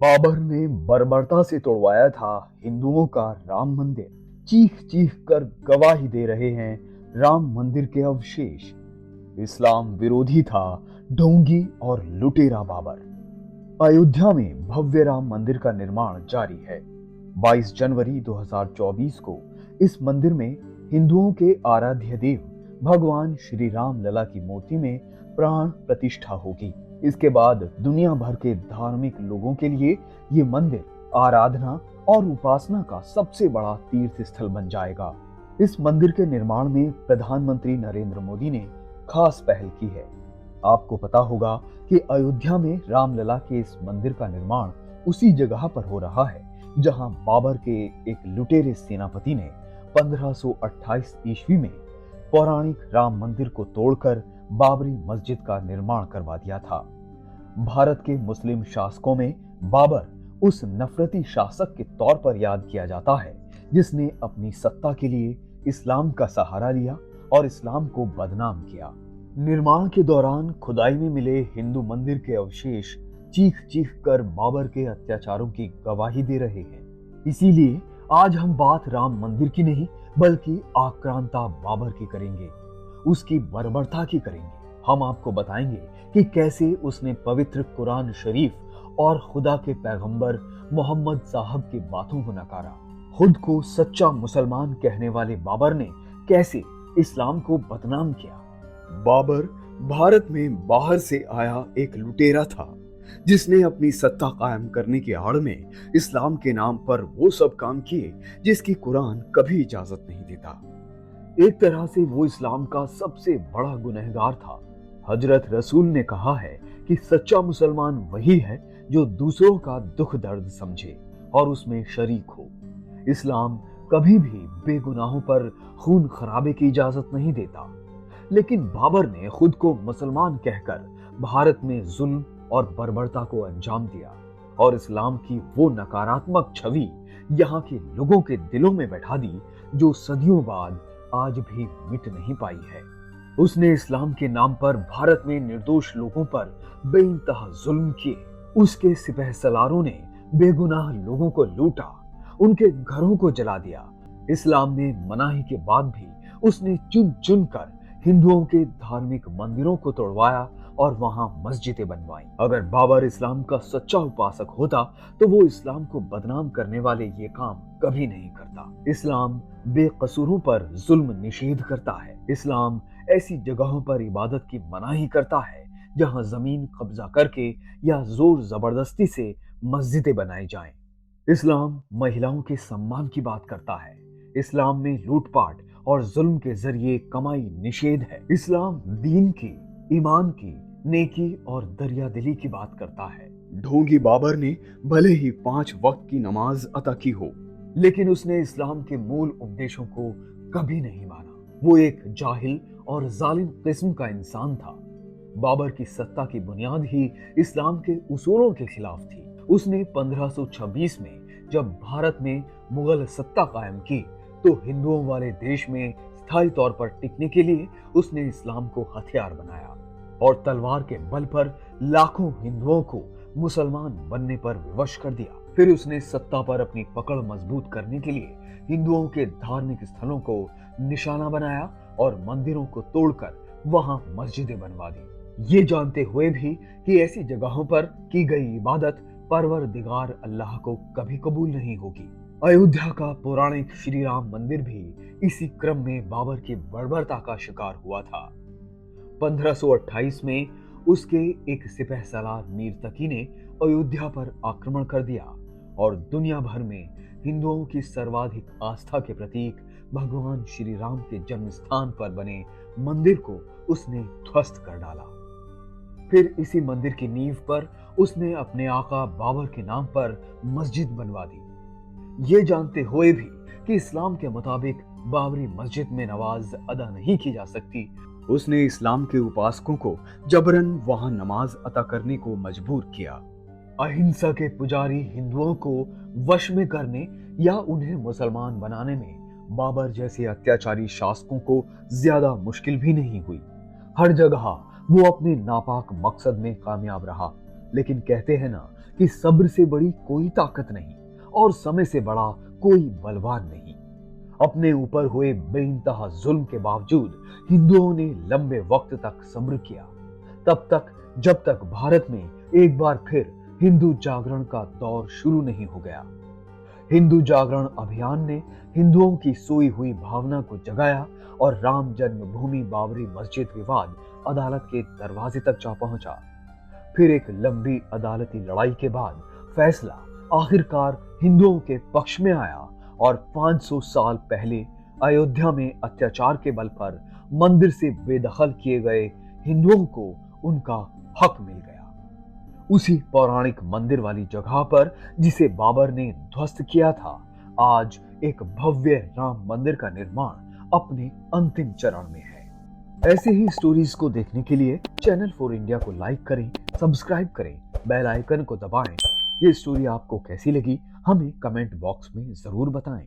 बाबर ने बर्बरता से तोड़वाया था हिंदुओं का राम मंदिर। चीख चीख कर गवाही दे रहे हैं राम मंदिर के अवशेष। इस्लाम विरोधी था ढोंगी और लुटेरा बाबर। अयोध्या में भव्य राम मंदिर का निर्माण जारी है। 22 जनवरी 2024 को इस मंदिर में हिंदुओं के आराध्य देव भगवान श्री राम लला की मूर्ति में प्राण प्रतिष्ठा होगी। इसके बाद दुनिया भर के धार्मिक लोगों के लिए ये मंदिर आराधना और उपासना का सबसे बड़ा तीर्थ स्थल बन जाएगा। इस मंदिर के निर्माण में प्रधानमंत्री नरेंद्र मोदी ने खास पहल की है। आपको पता होगा कि अयोध्या में रामलला के इस मंदिर का निर्माण उसी जगह पर हो रहा है जहां बाबर के एक लुटेरे सेनापति ने 1528 ईस्वी में पौराणिक राम मंदिर को तोड़कर बाबरी मस्जिद का निर्माण करवा दिया था। भारत के मुस्लिम शासकों में बाबर उस नफरती शासक के तौर पर याद किया जाता है जिसने अपनी सत्ता के लिए इस्लाम का सहारा लिया और इस्लाम को बदनाम किया। निर्माण के दौरान खुदाई में मिले हिंदू मंदिर के अवशेष चीख चीख कर बाबर के अत्याचारों की गवाही दे रहे हैं। इसीलिए आज हम बात राम मंदिर की नहीं बल्कि आक्रांता बाबर की करेंगे, उसकी बर्बरता की करेंगे। हम आपको बताएंगे कि कैसे उसने पवित्र कुरान शरीफ और खुदा के पैगंबर मोहम्मद साहब की बातों को नकारा। खुद को सच्चा मुसलमान कहने वाले बाबर ने कैसे इस्लाम को बदनाम किया। बाबर भारत में बाहर से आया एक लुटेरा था जिसने अपनी सत्ता कायम करने की आड़ में इस्लाम के नाम पर वो सब काम किए जिसकी कुरान कभी इजाजत नहीं देता। एक तरह से वो इस्लाम का सबसे बड़ा गुनहगार था। हजरत रसूल ने कहा है कि सच्चा मुसलमान वही है जो दूसरों का दुख दर्द समझे और उसमें शरीक हो। इस्लाम कभी भी बेगुनाहों पर खून खराबे की इजाजत नहीं देता, लेकिन बाबर ने खुद को मुसलमान कहकर भारत में जुल्म और बर्बरता को अंजाम दिया और इस्लाम की वो नकारात्मक छवि यहाँ के लोगों के दिलों में बैठा दी जो सदियों बाद आज भी मिट नहीं पाई है। उसने इस्लाम के नाम पर भारत में निर्दोष लोगों पर बेइंतहा जुल्म किए। उसके सिपहसलारों ने बेगुनाह लोगों को लूटा, उनके घरों को जला दिया। इस्लाम में मनाही के बाद भी उसने चुन चुन कर हिंदुओं के धार्मिक मंदिरों को तोड़वाया और वहां मस्जिदें बनवाई। अगर बाबर इस्लाम का सच्चा उपासक होता तो वो इस्लाम को बदनाम करने वाले ये काम कभी नहीं करता। इस्लाम बेकसूरों पर जुल्म निषेध करता है। इस्लाम ऐसी जगहों पर इबादत की मनाही करता है जहां जमीन कब्जा करके या जोर जबरदस्ती से मस्जिदें बनाई जाएं। इस्लाम महिलाओं के सम्मान की बात करता है। इस्लाम में लूटपाट और जुल्म के जरिए कमाई निषेध है। इस्लाम दीन की, ईमान की, नेकी और दरियादिली की बात करता है। ढोंगी बाबर ने भले ही 5 वक्त की नमाज अता की हो, लेकिन उसने इस्लाम के मूल उपदेशों को कभी नहीं माना। वो एक जाहिल और जालिम किस्म का इंसान था। बाबर की सत्ता की बुनियाद ही इस्लाम के उसूलों के खिलाफ थी। उसने 1526 में जब भारत में मुगल सत्ता कायम की तो हिंदुओं वाले देश में स्थायी तौर पर टिकने के लिए उसने इस्लाम को हथियार बनाया और तलवार के बल पर लाखों हिंदुओं को मुसलमान बनने पर विवश कर दिया। फिर उसने सत्ता पर अपनी पकड़ मजबूत करने के लिए हिंदुओं के धार्मिक स्थलों को निशाना बनाया और मंदिरों को तोड़कर वहां मस्जिदें बनवा दी, ये जानते हुए भी कि ऐसी जगहों पर की गई इबादत परवरदिगार अल्लाह को कभी कबूल नहीं होगी। अयोध्या का पौराणिक श्री राम मंदिर भी इसी क्रम में बाबर की बर्बरता का शिकार हुआ था। 1528 में उसके एक सिपहसलार मीर तकी ने अयोध्या पर आक्रमण कर दिया और दुनिया भर में हिंदुओं की सर्वाधिक आस्था के प्रतीक भगवान श्री राम के जन्म स्थान पर बने मंदिर को उसने ध्वस्त कर डाला। फिर इसी मंदिर की नींव पर उसने अपने आका बाबर के नाम पर मस्जिद बनवा दी, ये जानते हुए भी कि इस्लाम के मुताबिक बाबरी मस्जिद में नमाज अदा नहीं की जा सकती। उसने इस्लाम के उपासकों को जबरन वहां नमाज अता करने को मजबूर किया। अहिंसा के पुजारी हिंदुओं को वश में करने या उन्हें मुसलमान बनाने में बाबर जैसे अत्याचारी शासकों को ज्यादा मुश्किल भी नहीं हुई। हर जगह वो अपने नापाक मकसद में कामयाब रहा। लेकिन कहते हैं ना कि सब्र से बड़ी कोई ताकत नहीं और समय से बड़ा कोई बलवान नहीं। अपने ऊपर हुए बेइंतहा जुल्म के बावजूद हिंदुओं ने लंबे वक्त तक सब्र किया, तब तक जब तक भारत में एक बार फिर हिंदू जागरण का दौर शुरू नहीं हो गया। हिंदू जागरण अभियान ने हिंदुओं की सोई हुई भावना को जगाया और राम जन्मभूमि बाबरी मस्जिद विवाद अदालत के दरवाजे तक जा पहुंचा। फिर एक लंबी अदालती लड़ाई के बाद फैसला आखिरकार हिंदुओं के पक्ष में आया और 500 साल पहले अयोध्या में अत्याचार के बल पर मंदिर से बेदखल किए गए हिंदुओं को उनका हक मिल गया। उसी पौराणिक मंदिर वाली जगह पर जिसे बाबर ने ध्वस्त किया था, आज एक भव्य राम मंदिर का निर्माण अपने अंतिम चरण में है। ऐसे ही स्टोरीज को देखने के लिए चैनल फॉर इंडिया को लाइक करें, सब्सक्राइब करें, बेल आइकन को दबाएं। ये स्टोरी आपको कैसी लगी हमें कमेंट बॉक्स में जरूर बताएं।